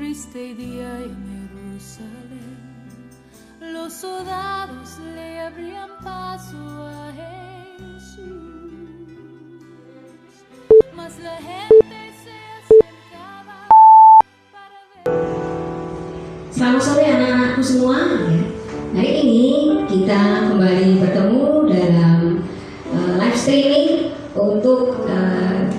triste día en Jerusalén, los soldados le abrían paso a Jesús, mas la gente se acercaba para ver. Selamat sore anak-anakku semua. Hari ini kita kembali bertemu dalam live streaming untuk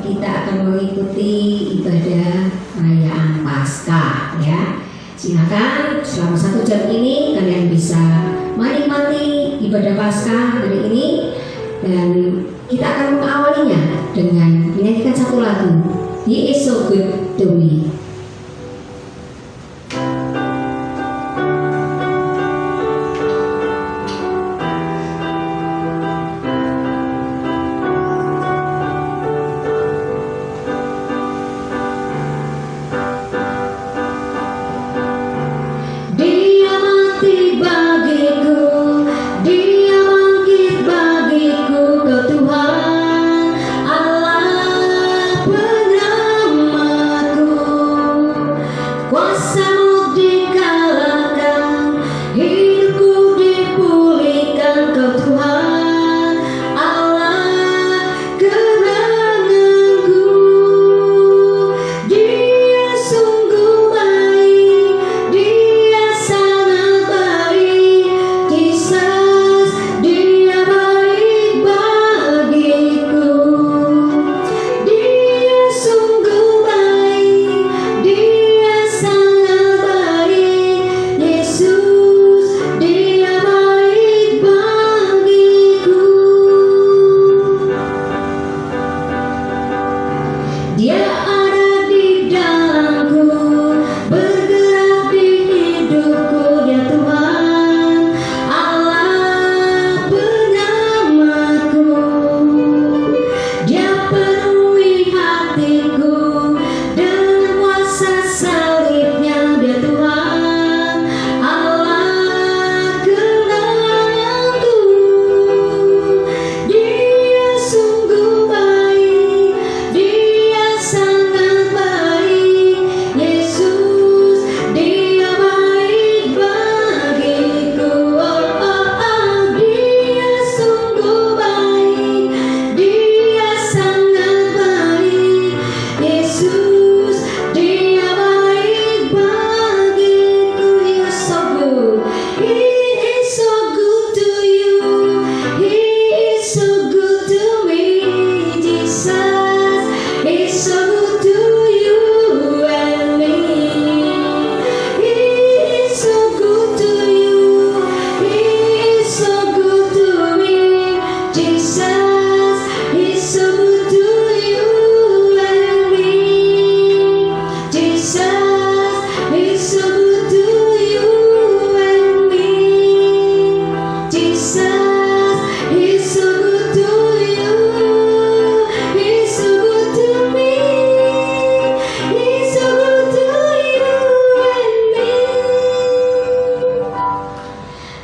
kita akan mengikuti ibadah perayaan Paskah ya. Silakan selama 1 jam ini kalian bisa menikmati ibadah Paskah hari ini, dan kita akan mengawalinya dengan menyanyikan satu lagu, He is so good to me.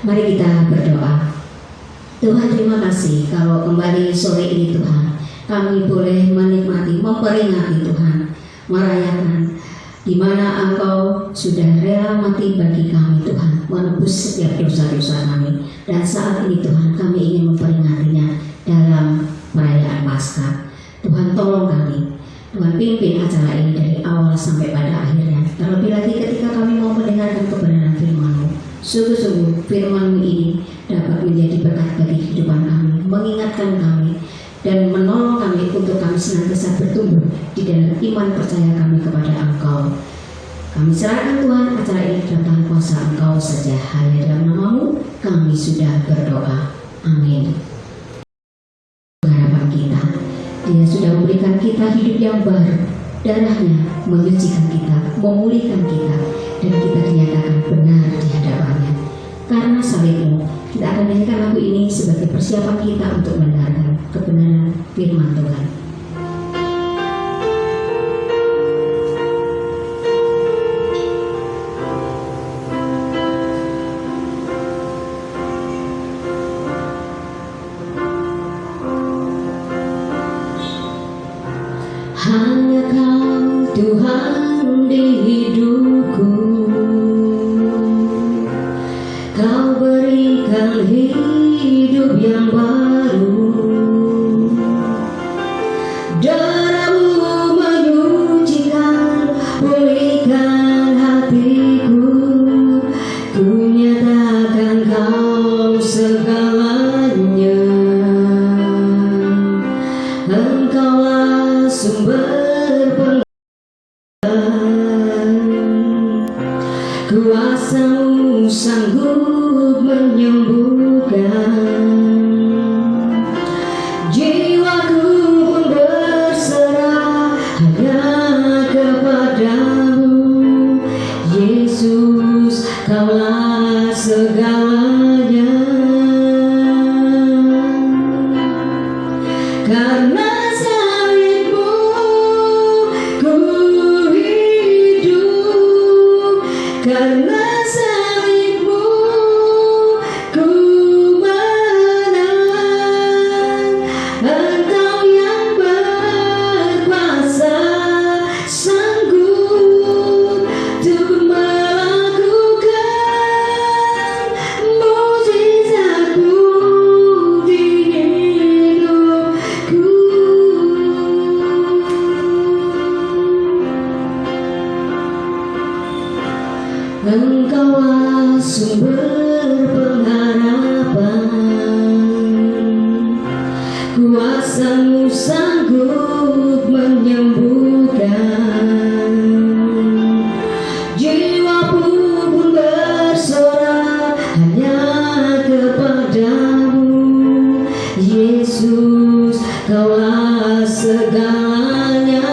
Mari kita berdoa. Tuhan, terima kasih kalau kembali sore ini Tuhan kami boleh menikmati, memperingati Tuhan, merayakan di mana Engkau sudah rela mati bagi kami Tuhan, menebus setiap dosa-dosa kami. Dan saat ini Tuhan kami ingin memperingatinya dalam perayaan Paskah. Tuhan, tolong kami, Tuhan pimpin acara ini dari awal sampai pada akhirnya. Terlebih lagi ketika kami mau mendengarkan kebenaran firman-Mu. Sungguh-sungguh firman-Mu ini dapat menjadi berkat bagi kehidupan kami, mengingatkan kami, dan menolong kami untuk kami senantiasa bertumbuh di dalam iman percaya kami kepada Engkau. Kami serahkan Tuhan acara ini dalam tangan kuasa Engkau saja. Hanya dalam nama-Mu kami sudah berdoa. Amin. Harapan kita, Dia sudah memberikan kita hidup yang baru. Darahnya menyucikan kita, memulihkan kita, dan kita dinyatakan benar di hadapannya. Karena salib-Mu, kita akan menyanyikan lagu ini sebagai persiapan kita untuk mendengarkan kebenaran firman Tuhan. Hanya Kau Tuhan di hidupku, Kuasa-Mu sanggup menyembuhkan. Jiwaku pun berserah hanya kepadamu, Yesus, Kaulah segalanya. Karena salib-Mu ku hidup, karena salib-Mu ku menang. Engkau yang berkuasa sanggup untuk melakukan mukjizat-Mu di hidupku. Engkaulah sumber pengharapan, kuasa-Mu sanggup menyembuhkan. Jiwaku pun bersorak hanya kepadamu, Yesus, Kaulah segalanya.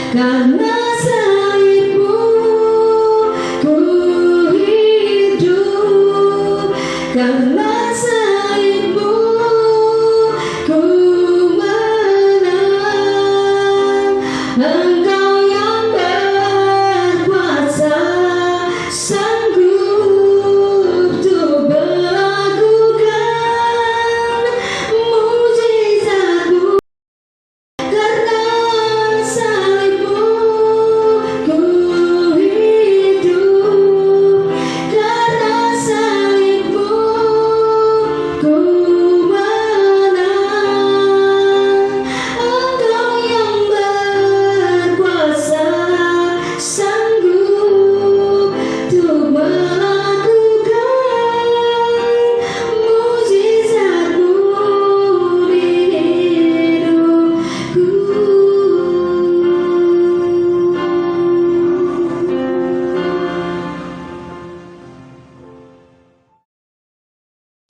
Karena salib-Mu ku hidup, karena salib-Mu ku menang. Engkau yang berkuasa sanggup untuk melakukan mukjizat-Mu. Karena salib-Mu ku hidup, karena salib-Mu ku menang. Engkau yang berkuasa sanggup untuk melakukan mukjizat-Mu di hidupku.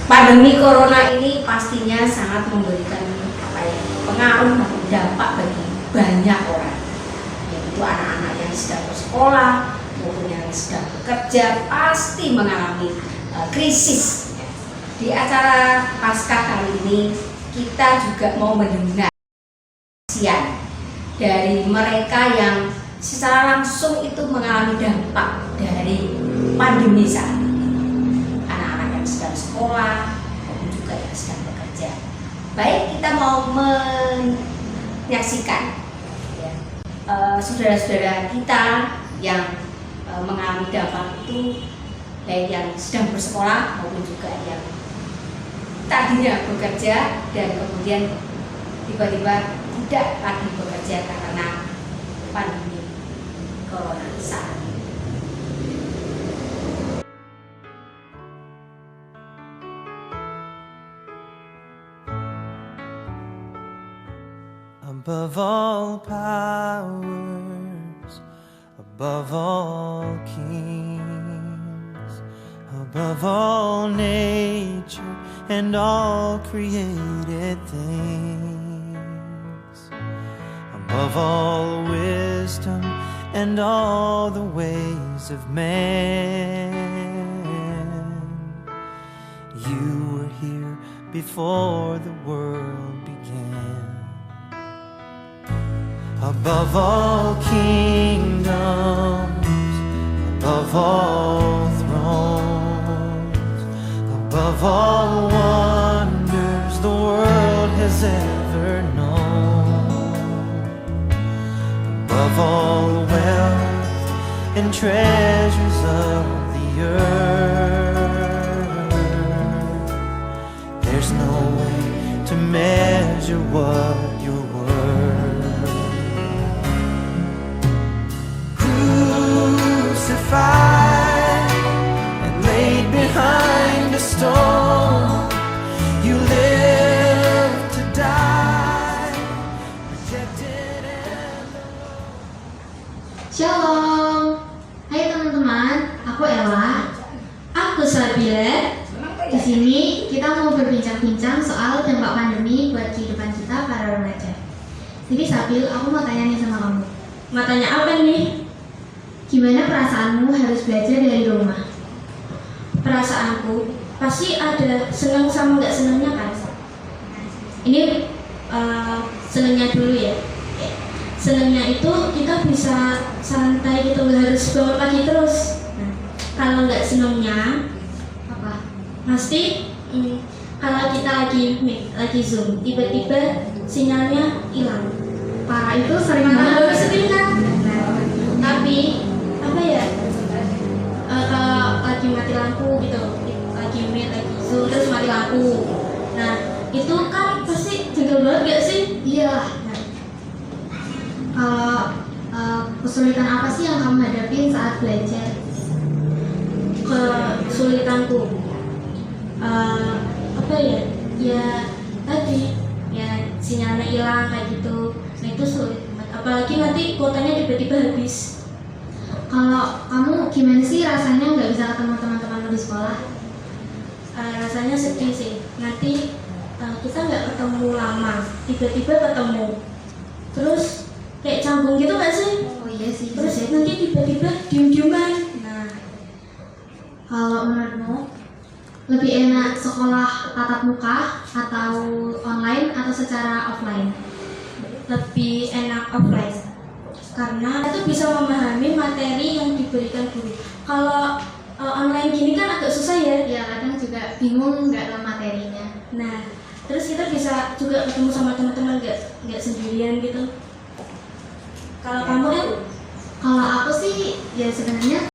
Pandemi corona ini pastinya sangat memberikan pengaruh atau dampak bagi banyak orang, yaitu anak-anak yang sedang bersekolah maupun yang sedang bekerja pasti mengalami krisis. Di acara Paskah kali ini kita juga mau mendengar kesaksian dari mereka yang secara langsung itu mengalami dampak dari pandemi saat ini. Anak-anak yang sedang sekolah maupun juga yang sedang bekerja. Baik, kita mau menyaksikan ya, saudara-saudara kita yang mengalami dampak itu, baik yang sedang bersekolah maupun juga yang tadinya bekerja dan kemudian tiba-tiba tidak lagi bekerja karena pandemi corona saat ini. Above all powers, above all kings, above all nature and all created things, above all wisdom and all the ways of man, you were here before the world began. Above all kingdoms, above all thrones, above all wonders the world has ever known, above all wealth and treasures of the earth, there's no way to measure what you're worth. Crucified and laid behind a stone, you lived to die, rejected and alone. Shalom. Hai teman-teman, aku Ella. Aku Sabila. Di sini kita mau berbincang-bincang soal dampak pandemi buat kehidupan kita para remaja. Jadi Sabil, aku mau tanya nih sama kamu. Mau tanya apa nih? Gimana perasaanmu harus belajar dari rumah? Perasaanku pasti ada senang sama nggak senangnya kan. Ini senangnya dulu ya. Senangnya itu kita bisa santai gitu, nggak harus bangun pagi terus. Nah, kalau nggak senangnya Apa? pasti kalau kita lagi zoom tiba-tiba sinyalnya hilang. Parah, itu sering Baru banget. sedih kan? Tapi apa ya? Kalau lagi mati lampu gitu, lagi zoom terus mati lampu. Nah itu kan pasti jengkel banget gak sih? Iya. Kalau kesulitan apa sih yang kamu hadapin saat belajar? Kesulitanku apa ya? Ya tadi ya sinyalnya hilang kayak gitu. Nah itu sulit banget. Apalagi nanti kuotanya tiba-tiba habis. Kalau kamu gimana sih rasanya nggak bisa ketemu teman-temanmu di sekolah? Rasanya sedih sih. Nanti kita nggak ketemu lama, tiba-tiba ketemu. Terus kayak canggung gitu nggak sih? Oh iya sih. Terus bisa jadi. nanti tiba-tiba diem-dieman. Nah, Kalau menurutmu lebih enak sekolah tatap muka atau online atau secara offline? lebih enak offline karena itu bisa memahami materi yang diberikan guru. Kalau online gini kan agak susah ya. Ya kadang juga bingung nggak dalam materinya. Nah, terus kita bisa juga ketemu sama teman-teman nggak sendirian gitu. Kalau kamu kan? Kalau aku sih ya sebenarnya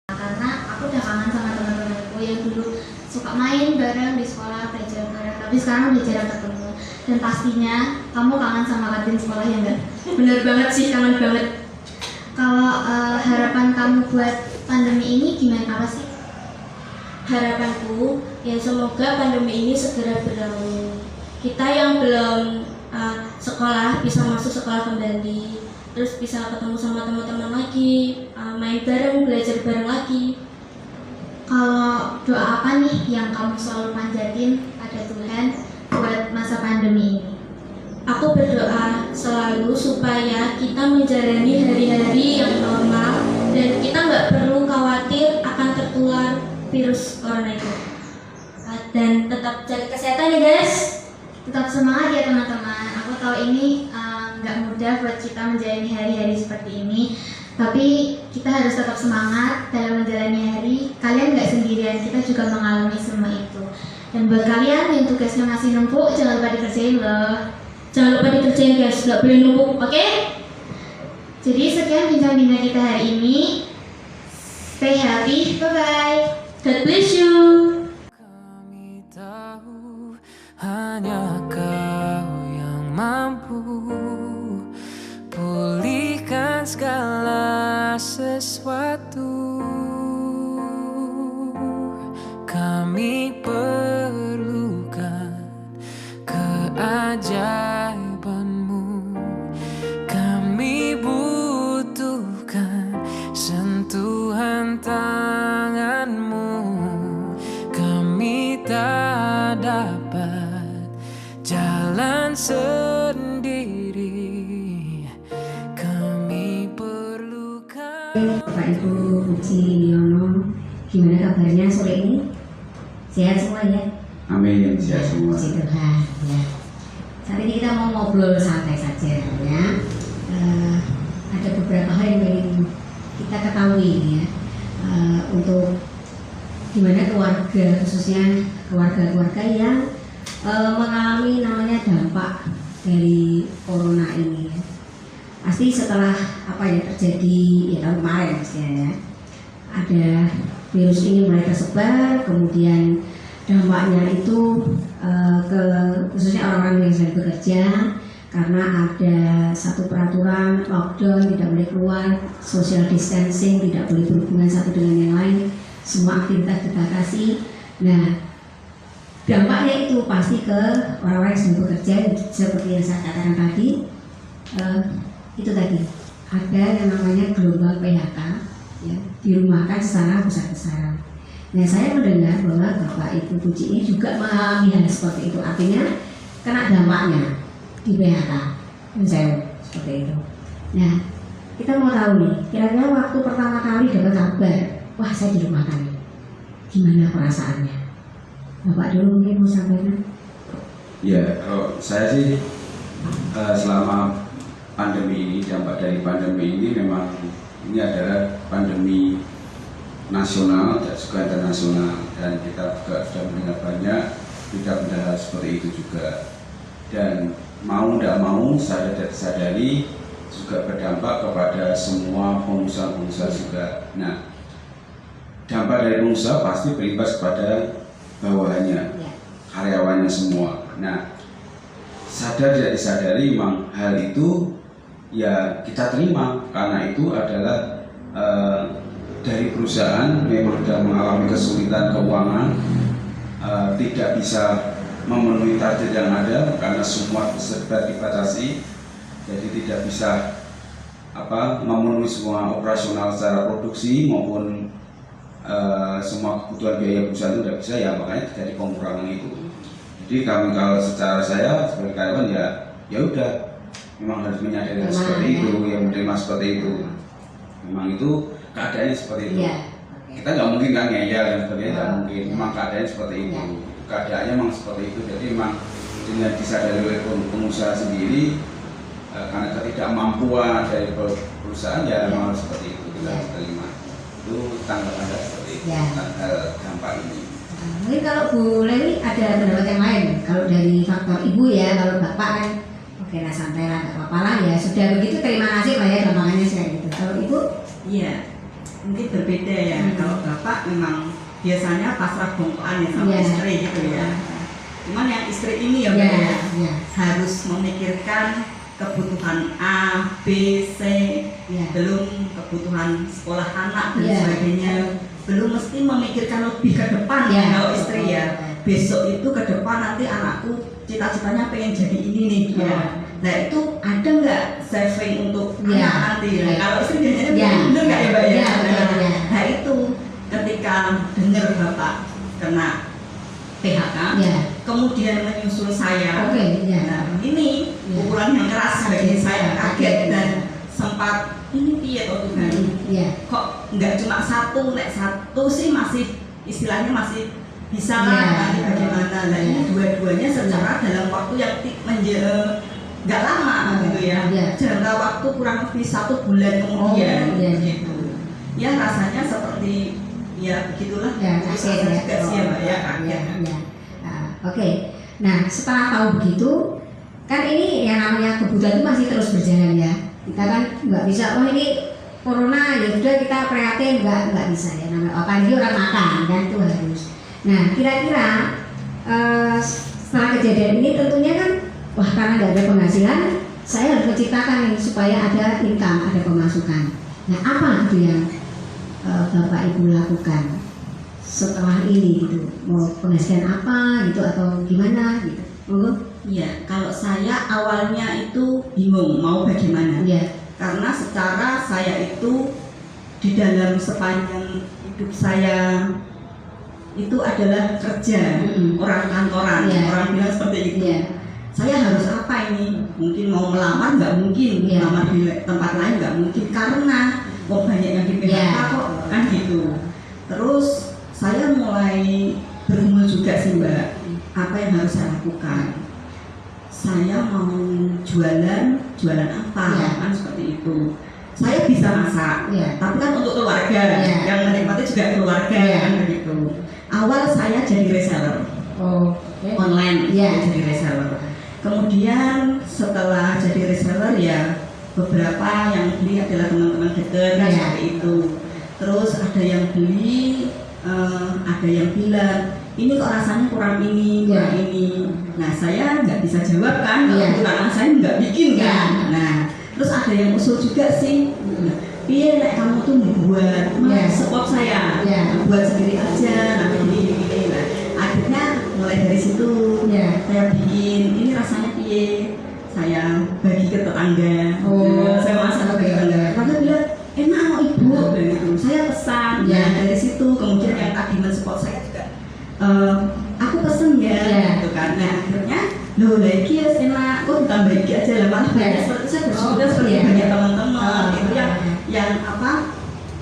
karena aku udah kangen sama teman-temanku yang dulu suka main bareng di sekolah, belajar bareng. Tapi sekarang udah jarang ketemu. Dan pastinya kamu kangen sama kantin sekolah ya enggak? Bener banget sih, kangen banget. Kalau harapan kamu buat pandemi ini gimana, apa sih? Harapanku ya semoga pandemi ini segera berlalu. Kita yang belum sekolah bisa masuk sekolah kembali, terus bisa ketemu sama teman-teman lagi, main bareng, belajar bareng lagi. Kalau doa apa nih yang kamu selalu panjatin pada Tuhan buat masa pandemi ini? Aku berdoa selalu supaya kita menjalani hari-hari yang normal dan kita nggak perlu khawatir akan tertular virus corona itu. Dan tetap jaga kesehatan ya guys. Tetap semangat ya teman-teman. Aku tahu ini nggak mudah buat kita menjalani hari-hari seperti ini, tapi kita harus tetap semangat dalam menjalani hari. Kalian nggak sendirian, kita juga mengalami semua itu. Dan buat kalian yang tugasnya masih numpuk, jangan lupa dikerjain loh. Jangan lupa dikerjain guys, nggak boleh numpuk, oke? Jadi sekian bincang-bincang kita hari ini. Stay healthy, bye-bye. God bless you. Kami tahu hanya kau yang mampu pulihkan segala sesuatu. Kami perlukan keajaibanmu. Kami butuhkan sentuhan tanganmu. Kami tak dapat jalan sendiri. Kami perlukan. Bapak Ibu Puji Niono, gimana kabarnya sore ini? Sehat semua ya? Amin, sehat semua. Puji Tuhan ya. Saat ini kita mau ngobrol santai saja ya. Ada beberapa hal yang ingin kita ketahui ya. Untuk gimana keluarga, khususnya keluarga-keluarga yang mengalami namanya dampak dari corona ini ya. Pasti setelah apa yang terjadi ya tahun kemarin maksudnya ya, ada virus ini mulai tersebar, kemudian dampaknya itu ke khususnya orang-orang yang sedang bekerja karena ada satu peraturan lockdown, tidak boleh keluar, social distancing, tidak boleh berhubungan satu dengan yang lain, semua aktivitas dibatasi. Nah, dampaknya itu pasti ke orang-orang yang sedang bekerja seperti yang saya katakan tadi. Itu tadi ada yang namanya gelombang PHK ya, dirumahkan secara besar-besaran. Nah, saya mendengar bahwa Bapak Ibu Puji ini juga mengalami hal seperti itu, artinya kena dampaknya di PHK, seperti itu. Nah, kita mau tahu nih, kira-kira waktu pertama kali dapat kabar, wah saya dirumahkan, gimana perasaannya? Bapak dulu mungkin mau sampaikan? Ya, kalau saya sih selama pandemi ini, dampak dari pandemi ini memang ini adalah pandemi nasional dan juga internasional, dan kita juga sudah mendengar banyak berita-berita seperti itu juga, dan mau tidak mau sadari juga berdampak kepada semua pengusaha-pengusaha juga. Nah, dampak dari pengusaha pasti berimbas kepada bawahannya, karyawannya semua. Nah, sadar tidak disadari memang hal itu ya kita terima, karena itu adalah dari perusahaan memang sudah mengalami kesulitan keuangan, tidak bisa memenuhi target yang ada karena semua serba dibatasi, jadi tidak bisa memenuhi semua operasional secara produksi maupun semua kebutuhan biaya perusahaan itu tidak bisa, ya makanya terjadi pengurangan itu. Jadi kami kalau secara saya sebagai karyawan ya udah memang harus menyadari seperti itu, yang menerima seperti itu. Memang itu keadaannya seperti itu. Kita nggak mungkin kan ngeyel dan sebagainya, nggak mungkin. Memang keadaannya seperti itu. Keadaannya memang seperti itu. Jadi memang dengan disadari oleh pengusaha sendiri, karena ketidakmampuan dari perusahaan ya memang harus seperti itu, kita harus terima. Itu tanggapan saya seperti itu tentang hal dampak ini. Mungkin kalau Bu Lewi ada pendapat yang lain. Kalau dari faktor ibu ya, kalau bapak kan oke lah, santai lah, nggak apa-apa lah ya. Sudah begitu terima kasih lah ya, gampangannya kayak gitu. Kalau ibu? Iya, mungkin berbeda ya. Kalau bapak memang biasanya pasrah bongkoan ya sama istri gitu ya. Cuman yang istri ini ya, harus memikirkan kebutuhan A, B, C, belum kebutuhan sekolah anak dan sebagainya. Belum mesti memikirkan lebih ke depan ya kalau istri ya. Besok itu ke depan nanti anakku cita-citanya pengen jadi ini nih ya. Nah itu ada nggak saving untuk anak nanti? Nah, kalau istri biasanya bener nggak ya Mbak ya? Nah itu ketika dengar bapak kena PHK, kemudian menyusul saya. Nah ini pukulan yang keras bagi saya, kaget dan sempat ini piye toh Tuhan? Kok nggak cuma satu, nek satu sih masih istilahnya masih bisa lah, nanti bagaimana? Nah ini dua-duanya secara dalam waktu yang nggak lama gitu ya, jangka waktu kurang lebih 1 bulan kemudian gitu. Ya rasanya seperti ya begitulah. Kaget juga sih ya Mbak ya, kaget. Oke. Nah setelah tahu begitu, kan ini yang namanya kebutuhan itu masih terus berjalan ya. Kita kan nggak bisa, oh ini corona ya sudah kita prihatin, nggak bisa ya, namanya apalagi orang makan kan, itu harus. Nah kira-kira setelah kejadian ini tentunya kan, wah karena nggak ada penghasilan, saya harus menciptakan nih supaya ada income, ada pemasukan. Nah apa itu yang Bapak Ibu lakukan setelah ini gitu? Mau penghasilan apa gitu atau gimana gitu? Iya, kalau saya awalnya itu bingung mau bagaimana. Karena secara saya itu di dalam sepanjang hidup saya itu adalah kerja, orang kantoran, orang bilang seperti itu. Saya harus apa ini? Mungkin mau melamar nggak mungkin, melamar di tempat lain nggak mungkin karena banyak yang di PHK kok kan gitu. Terus saya mulai bergumul juga sih Mbak, apa yang harus saya lakukan? Saya mau jualan apa kan seperti itu. Saya bisa masak, tapi kan untuk keluarga, yang menikmati juga keluarga kan begitu. Awal saya jadi reseller online, jadi reseller. Kemudian setelah jadi reseller ya beberapa yang beli adalah teman-teman dekat seperti itu. Terus ada yang beli, ada yang bilang ini kok rasanya kurang ini, kurang ini. Nah saya nggak bisa jawab kan, karena saya nggak bikin kan. Nah terus ada yang usul juga sih, piye nek kamu tuh buat support saya, buat sendiri aja, nanti gini. Nah akhirnya mulai dari situ saya bikin, ini rasanya piye, saya bagi ke tetangga, saya masak ke tetangga. juga seperti iya. banyak teman-teman Oh, itu yang apa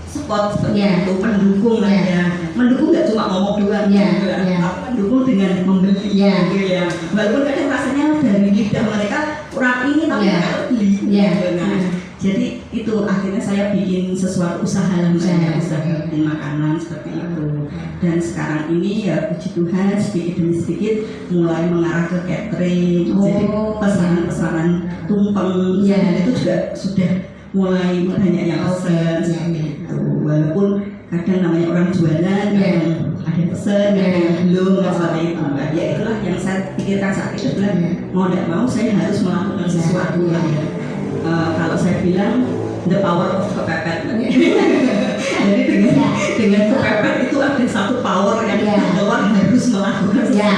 support seperti Iya. itu, pendukung lah Iya. ya. Mendukung nggak cuma ngomong doang, Iya, gitu ya. iya. Tapi mendukung dengan membeli, Iya. gitu ya. Walaupun kadang rasanya dari lidah mereka kurang ini tapi Iya. mereka beli. Iya. Gitu. Nah, jadi itu akhirnya saya bikin sesuatu usaha lah, usaha bikin makanan seperti itu. Dan sekarang ini ya puji Tuhan sedikit demi sedikit mulai mengarah ke catering. Jadi Oh. pesanan-pesanan tumpeng Iya. dan itu juga sudah mulai banyak yang pesen Iya, iya. gitu. Walaupun kadang namanya orang jualan Iya. ada pesen, ada yang belum, Oh. seperti itu. Nah, ya itulah yang saya pikirkan saat itu adalah Iya. mau tidak mau saya harus melakukan sesuatu lah ya. Kalau saya bilang the power of kepepet. Jadi dengan kepepet itu ada satu power yang Iya. keluar harus melakukan Ya,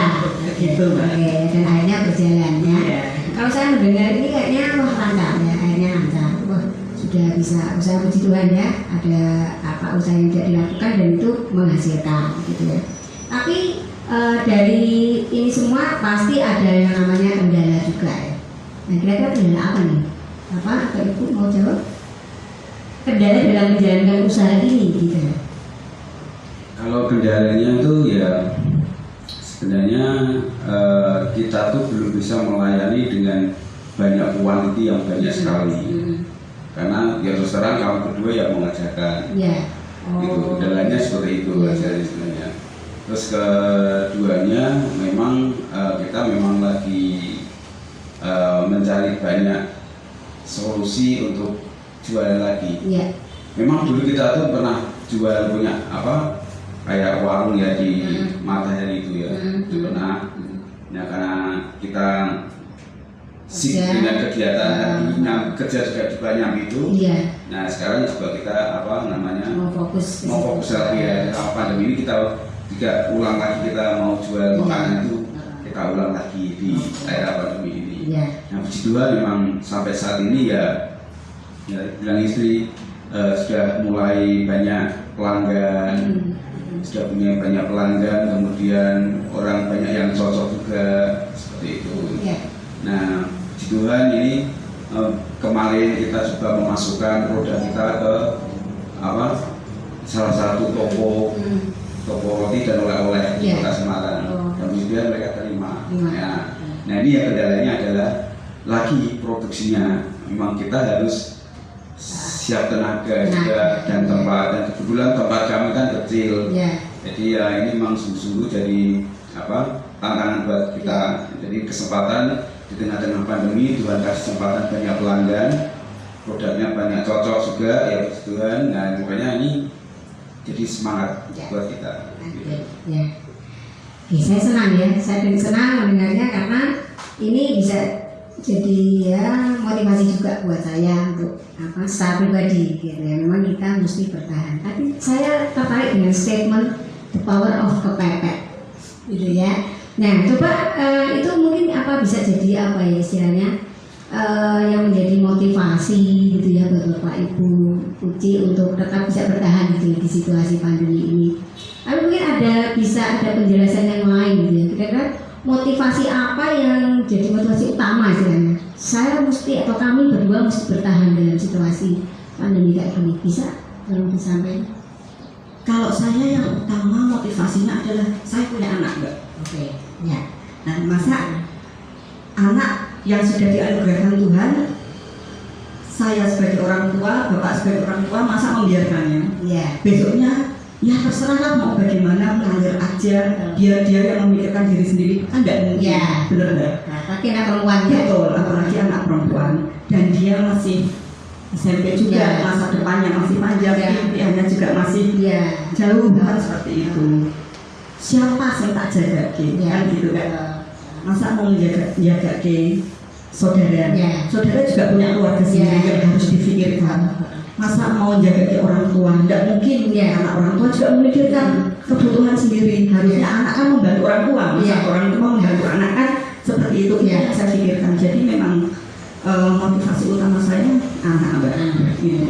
gitu, Mbak. Oke, dan akhirnya berjalan ya. Iya. Kalau saya mendengar ini kayaknya wah lancar ya, akhirnya lancar. Wah sudah bisa usaha, puji Tuhan ya. Ada apa usaha yang tidak dilakukan dan itu menghasilkan gitu ya. Tapi dari ini semua pasti ada yang namanya kendala juga ya. Nah kira-kira kendala apa nih? Apa atau Ibu mau jawab? Kendala dalam menjalankan usaha ini gitu ya. Kalau kendalanya itu ya sebenarnya kita tuh belum bisa melayani dengan banyak kuantiti yang banyak sekali. Karena ya terus terang kamu berdua yang mengerjakan. Iya. Itu kendalanya seperti itu Iya. aja sebenarnya. Terus keduanya memang kita memang lagi mencari banyak solusi untuk jualan lagi. Iya. Memang dulu kita tuh pernah jual punya apa kayak warung ya di Matahari itu ya, itu pernah. Nah karena kita sibuk dengan kegiatan kerja juga di banyak itu. Iya. Nah sekarang juga kita apa namanya Mau fokus lagi ya. Karena pandemi ini kita tidak ulang lagi, kita mau jual makanan itu kita ulang lagi di era pandemi ini. Iya. Nah puji Tuhan memang sampai saat ini ya bilang istri sudah mulai banyak pelanggan, sudah punya banyak pelanggan, kemudian orang banyak yang cocok juga seperti itu. Iya. Nah puji Tuhan ini kemarin kita juga memasukkan produk kita ke apa salah satu toko roti dan oleh-oleh di Iya. Kota Semarang, Oh. dan kemudian mereka terima. Terima. Ya. Nah ini yang kendalanya adalah lagi produksinya, memang kita harus siap tenaga juga dan tempat, dan kebetulan tempat kami kan kecil. Iya. Jadi ya ini memang sungguh-sungguh jadi apa tantangan buat kita. Jadi kesempatan di tengah-tengah pandemi Tuhan kasih kesempatan banyak pelanggan, produknya banyak cocok juga ya puji Tuhan. Nah makanya ini jadi semangat buat kita. Oke, ya. Oke, saya senang ya, saya senang mendengarnya karena ini bisa jadi ya motivasi juga buat saya untuk apa secara pribadi gitu ya. Memang kita mesti bertahan. Tapi saya tertarik dengan statement the power of kepepet gitu ya. Nah coba itu mungkin apa bisa jadi apa ya istilahnya yang menjadi motivasi gitu ya buat Bapak Ibu Puji untuk tetap bisa bertahan gitu ya di situasi pandemi ini. Tapi mungkin bisa ada penjelasan yang lain gitu ya. Kira-kira motivasi apa yang jadi motivasi utama istilahnya? Saya mesti atau kami berdua mesti bertahan dalam situasi pandemi kayak gini. Bisa tolong disampaikan? Kalau saya yang utama motivasinya adalah saya punya anak, Mbak. Oke, ya. Nah, masa anak yang sudah dianugerahkan Tuhan, saya sebagai orang tua, Bapak sebagai orang tua, masa membiarkannya? Iya. Besoknya, ya terserahlah mau bagaimana, mengalir aja, biar dia yang memikirkan diri sendiri, kan tidak mungkin, Iya. benar nggak? Apalagi anak perempuan ya. Betul, apalagi anak perempuan, dan dia masih SMP juga, Iya. masa depannya masih panjang, Iya. impiannya juga masih Iya. jauh, bukan seperti itu. Siapa yang tak jaga kan gitu kan? Masa mau menjaga ke saudara? Ya. Saudara juga punya keluarga sendiri yang harus difikirkan. Masa mau jaga ke orang tua? Tidak mungkin ya. Anak orang tua juga memikirkan kebutuhan sendiri. Harusnya anak kan membantu orang tua. Masa Ya. orang tua membantu anak kan seperti itu. Ya. Yang saya pikirkan. Jadi memang motivasi utama saya anak, Mbak.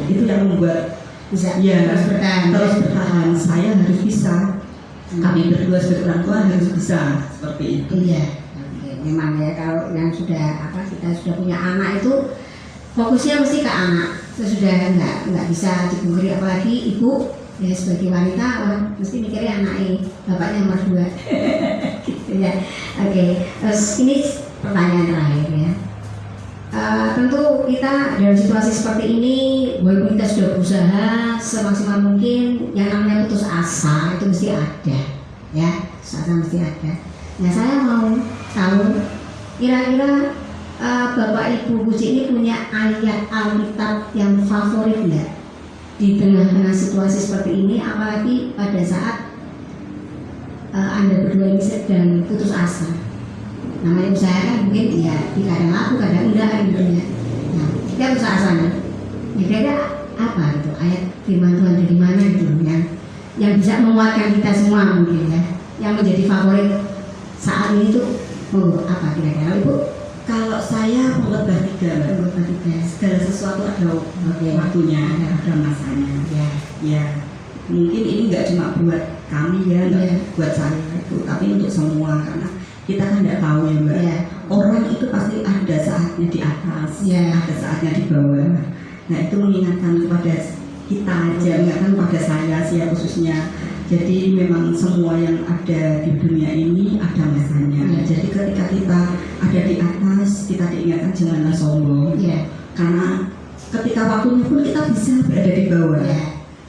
Itu yang membuat Bisa ya, terus bertahan. terus bertahan. Saya harus bisa. Kami berdua sebagai orang tua harus bisa seperti itu. Iya. Oke, memang ya kalau yang sudah kita sudah punya anak itu fokusnya mesti ke anak. Sudah nggak bisa dipungkiri, apalagi ibu ya sebagai wanita mesti mikirnya anaknya, bapaknya nomor 2. Gitu ya. Oke, terus ini pertanyaan terakhir ya. Tentu kita dalam situasi seperti ini, walaupun kita sudah berusaha semaksimal mungkin, yang namanya putus asa itu mesti ada, ya, putus asa mesti ada. Nah, saya mau tahu kira-kira Bapak Ibu Puji ini punya ayat Alkitab yang favorit nggak di tengah-tengah situasi seperti ini, apalagi pada saat Anda berdua ini sedang putus asa. Namanya usaha kan mungkin ya kadang laku kadang enggak gitu ya. Nah, kita putus asa nih. Kira-kira apa gitu ayat firman Tuhan dari mana gitu yang bisa menguatkan kita semua mungkin ya, yang menjadi favorit saat ini tuh apa kira-kira Ibu? Kalau saya mengubah 3, segala sesuatu ada waktunya, ada masanya. Ya, mungkin ini nggak cuma buat kami ya, nggak buat saya itu, tapi untuk semua, karena kita kan nggak tahu ya Mbak. Orang itu pasti ada saatnya di atas, ada saatnya di bawah. Nah itu mengingatkan kepada kita aja, mengingatkan kepada saya khususnya. Jadi memang semua yang ada di dunia ini ada masanya. Jadi ketika kita ada di atas, kita diingatkan janganlah sombong. Karena ketika waktunya pun kita bisa berada di bawah.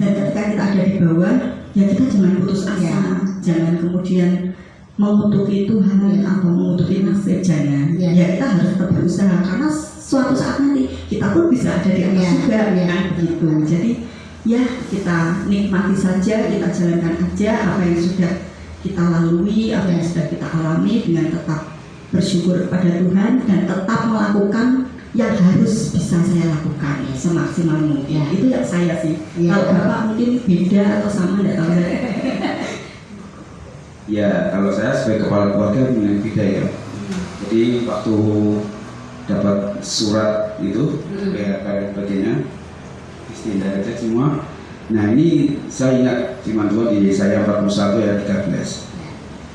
Dan ketika kita ada di bawah, ya kita jangan putus asa, jangan kemudian mengutuki Tuhan atau mengutuki nasib, jangan. Ya kita harus tetap berusaha karena suatu saat nanti kita pun bisa ada di atas juga, kan begitu. Jadi ya kita nikmati saja, kita jalankan aja apa yang sudah kita lalui, apa yang sudah kita alami dengan tetap bersyukur kepada Tuhan dan tetap melakukan yang harus bisa saya lakukan semaksimal mungkin. Itu yang saya sih. Kalau Bapak mungkin beda atau sama, enggak tahu. Ya, kalau saya sebagai kepala keluarga memang beda ya. Jadi waktu dapat surat itu kayak bagiannya istilah aja semua. Nah ini saya ingat firman Tuhan di Yesaya 41 ayat 13.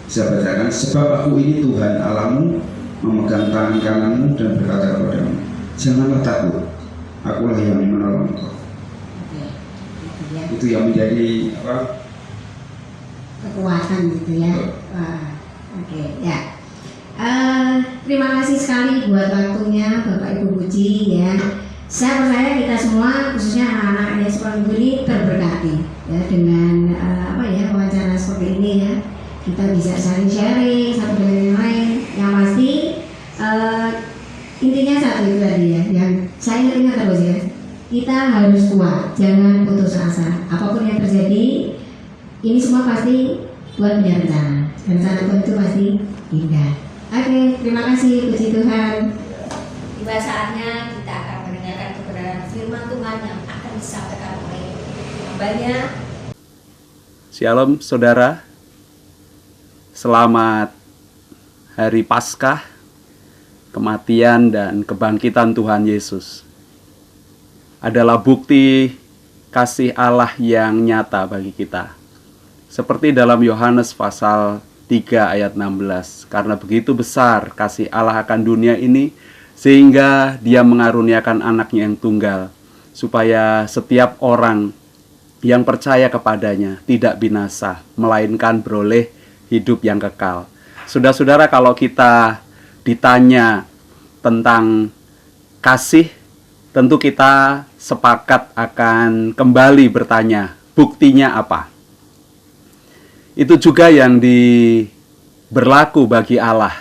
Saya bacakan, sebab aku ini Tuhan Allahmu, memegang tangan kananmu dan berkata kepadamu, janganlah takut, akulah yang menolong engkau. Itu yang menjadi apa? Kekuatan gitu ya. Ya. Terima kasih sekali buat waktunya Bapak Ibu Puji ya. Saya percaya kita semua, khususnya anak-anak yang sekolah minggu ini terberkati ya dengan wawancara seperti ini ya. Kita bisa sharing satu dengan yang lain. Yang pasti intinya satu itu tadi ya, yang saya ingat terus ya. Kita harus kuat, jangan putus asa. Apapun yang terjadi, ini semua pasti Tuhan punya rencana. Rencana Tuhan itu pasti indah. Oke, terima kasih, puji Tuhan. Tiba saatnya kita akan mendengarkan kebenaran firman Tuhan yang akan disampaikan oleh hambanya. Shalom saudara, selamat Hari Paskah, kematian dan kebangkitan Tuhan Yesus adalah bukti kasih Allah yang nyata bagi kita. Seperti dalam Yohanes pasal 3 ayat 16, karena begitu besar kasih Allah akan dunia ini, sehingga dia mengaruniakan anaknya yang tunggal, supaya setiap orang yang percaya kepadanya tidak binasa, melainkan beroleh hidup yang kekal. Saudara-saudara, kalau kita ditanya tentang kasih, tentu kita sepakat akan kembali bertanya, buktinya apa? Itu juga yang berlaku bagi Allah.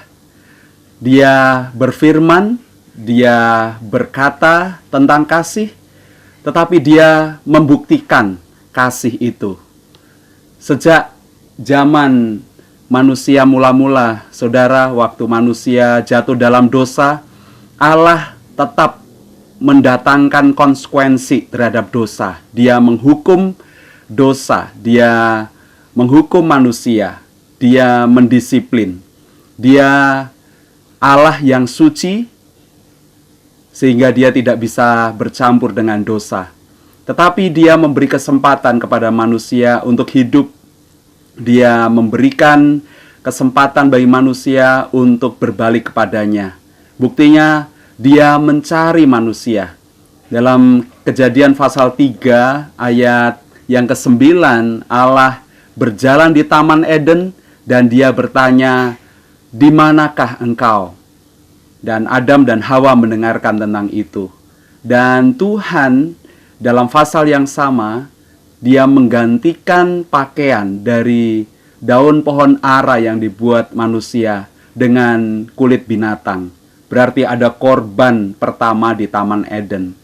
Dia berfirman, dia berkata tentang kasih, tetapi dia membuktikan kasih itu. Sejak zaman manusia mula-mula, saudara, waktu manusia jatuh dalam dosa, Allah tetap mendatangkan konsekuensi terhadap dosa. Dia menghukum dosa, dia menghukum manusia, dia mendisiplin. Dia Allah yang suci, sehingga dia tidak bisa bercampur dengan dosa. Tetapi dia memberi kesempatan kepada manusia untuk hidup. Dia memberikan kesempatan bagi manusia untuk berbalik kepadanya. Buktinya Dia mencari manusia. Dalam Kejadian pasal 3 ayat yang ke-9, Allah berjalan di Taman Eden dan dia bertanya, "Di manakah engkau?" Dan Adam dan Hawa mendengarkan tentang itu. Dan Tuhan dalam pasal yang sama, dia menggantikan pakaian dari daun pohon ara yang dibuat manusia dengan kulit binatang. Berarti ada korban pertama di Taman Eden.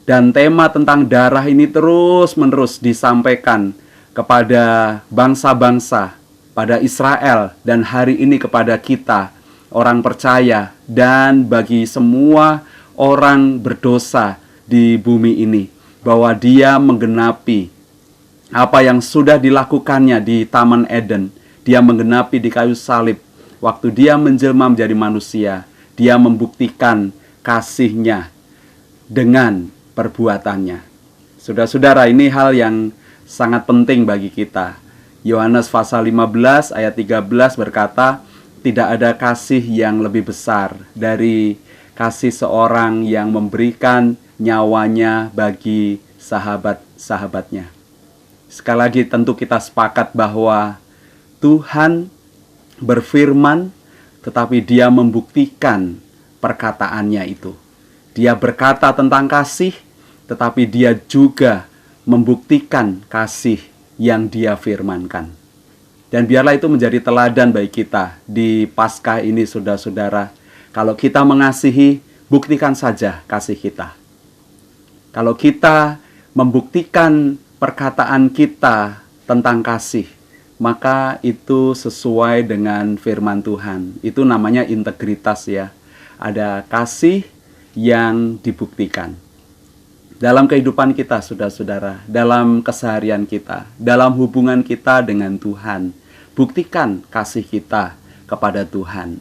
Dan tema tentang darah ini terus-menerus disampaikan kepada bangsa-bangsa, pada Israel, dan hari ini kepada kita, orang percaya, dan bagi semua orang berdosa di bumi ini, bahwa dia menggenapi apa yang sudah dilakukannya di Taman Eden. Dia menggenapi di kayu salib. Waktu dia menjelma menjadi manusia, dia membuktikan kasih-Nya dengan perbuatannya. Saudara-saudara, ini hal yang sangat penting bagi kita. Yohanes pasal 15 ayat 13 berkata, tidak ada kasih yang lebih besar dari kasih seorang yang memberikan nyawanya bagi sahabat-sahabatnya. Sekali lagi tentu kita sepakat bahwa Tuhan berfirman, tetapi dia membuktikan perkataannya itu. Dia berkata tentang kasih, tetapi dia juga membuktikan kasih yang dia firmankan. Dan biarlah itu menjadi teladan bagi kita di Paskah ini, saudara-saudara. Kalau kita mengasihi, buktikan saja kasih kita. Kalau kita membuktikan perkataan kita tentang kasih, maka itu sesuai dengan firman Tuhan. Itu namanya integritas ya. Ada kasih yang dibuktikan. Dalam kehidupan kita, saudara-saudara, dalam keseharian kita, dalam hubungan kita dengan Tuhan, buktikan kasih kita kepada Tuhan.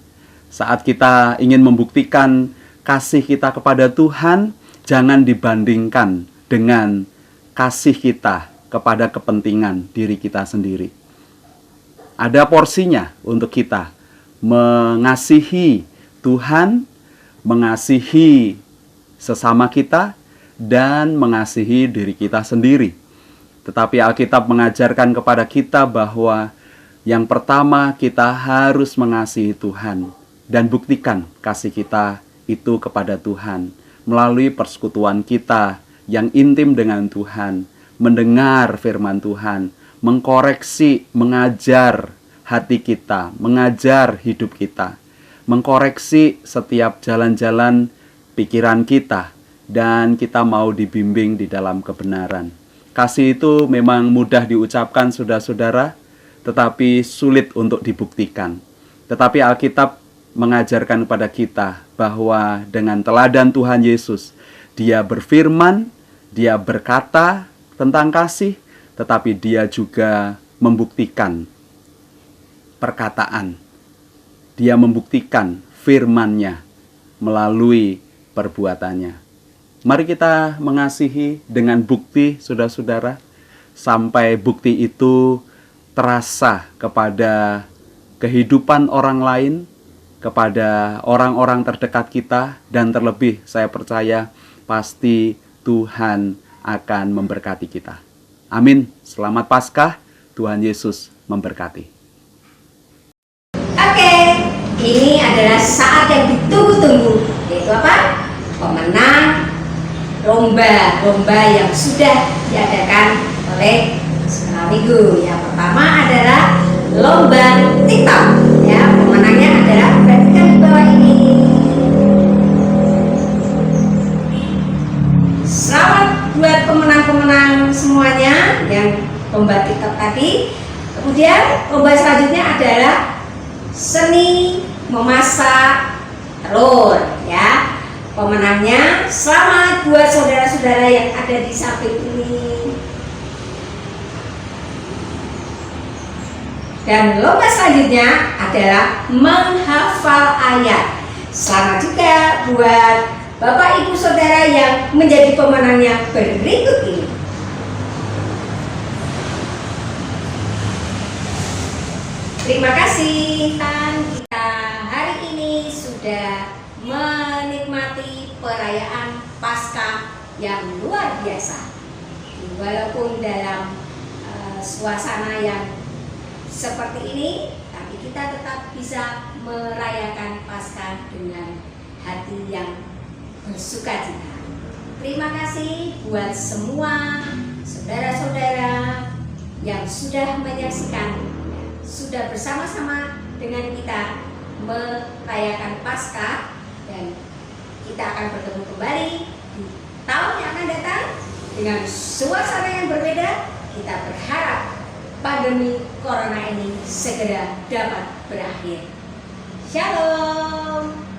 Saat kita ingin membuktikan kasih kita kepada Tuhan, jangan dibandingkan dengan kasih kita kepada kepentingan diri kita sendiri. Ada porsinya untuk kita mengasihi Tuhan, mengasihi sesama kita, dan mengasihi diri kita sendiri. Tetapi Alkitab mengajarkan kepada kita bahwa yang pertama kita harus mengasihi Tuhan dan buktikan kasih kita itu kepada Tuhan melalui persekutuan kita yang intim dengan Tuhan, mendengar firman Tuhan, mengkoreksi, mengajar hati kita, mengajar hidup kita, mengkoreksi setiap jalan-jalan pikiran kita, dan kita mau dibimbing di dalam kebenaran. Kasih itu memang mudah diucapkan, saudara-saudara, tetapi sulit untuk dibuktikan. Tetapi Alkitab mengajarkan kepada kita bahwa dengan teladan Tuhan Yesus, dia berfirman, dia berkata tentang kasih, tetapi dia juga membuktikan perkataan. Dia membuktikan firman-Nya melalui perbuatannya. Mari kita mengasihi dengan bukti, saudara-saudara, sampai bukti itu terasa kepada kehidupan orang lain, kepada orang-orang terdekat kita, dan terlebih saya percaya pasti Tuhan akan memberkati kita. Amin. Selamat Paskah, Tuhan Yesus memberkati. Oke, ini adalah saat yang ditunggu-tunggu, yaitu apa? Pemenang lomba yang sudah diadakan oleh Sekolah Minggu. Yang pertama adalah lomba TikTok. Ya, pemenangnya adalah perhatikan di bawah ini. Selamat buat pemenang-pemenang semuanya yang lomba TikTok tadi. Kemudian lomba selanjutnya adalah seni memasak telur, ya. Pemenangnya selamat buat saudara-saudara yang ada di samping ini. Dan lomba selanjutnya adalah menghafal ayat. Selamat juga buat Bapak Ibu Saudara yang menjadi pemenangnya berikut ini. Terima kasih. Kita hari ini sudah perayaan Paskah yang luar biasa. Walaupun dalam suasana yang seperti ini, tapi kita tetap bisa merayakan Paskah dengan hati yang bersukacita. Terima kasih buat semua saudara-saudara yang sudah menyaksikan, sudah bersama-sama dengan kita merayakan Paskah, dan kita akan bertemu kembali di tahun yang akan datang dengan suasana yang berbeda. Kita berharap pandemi corona ini segera dapat berakhir. Shalom.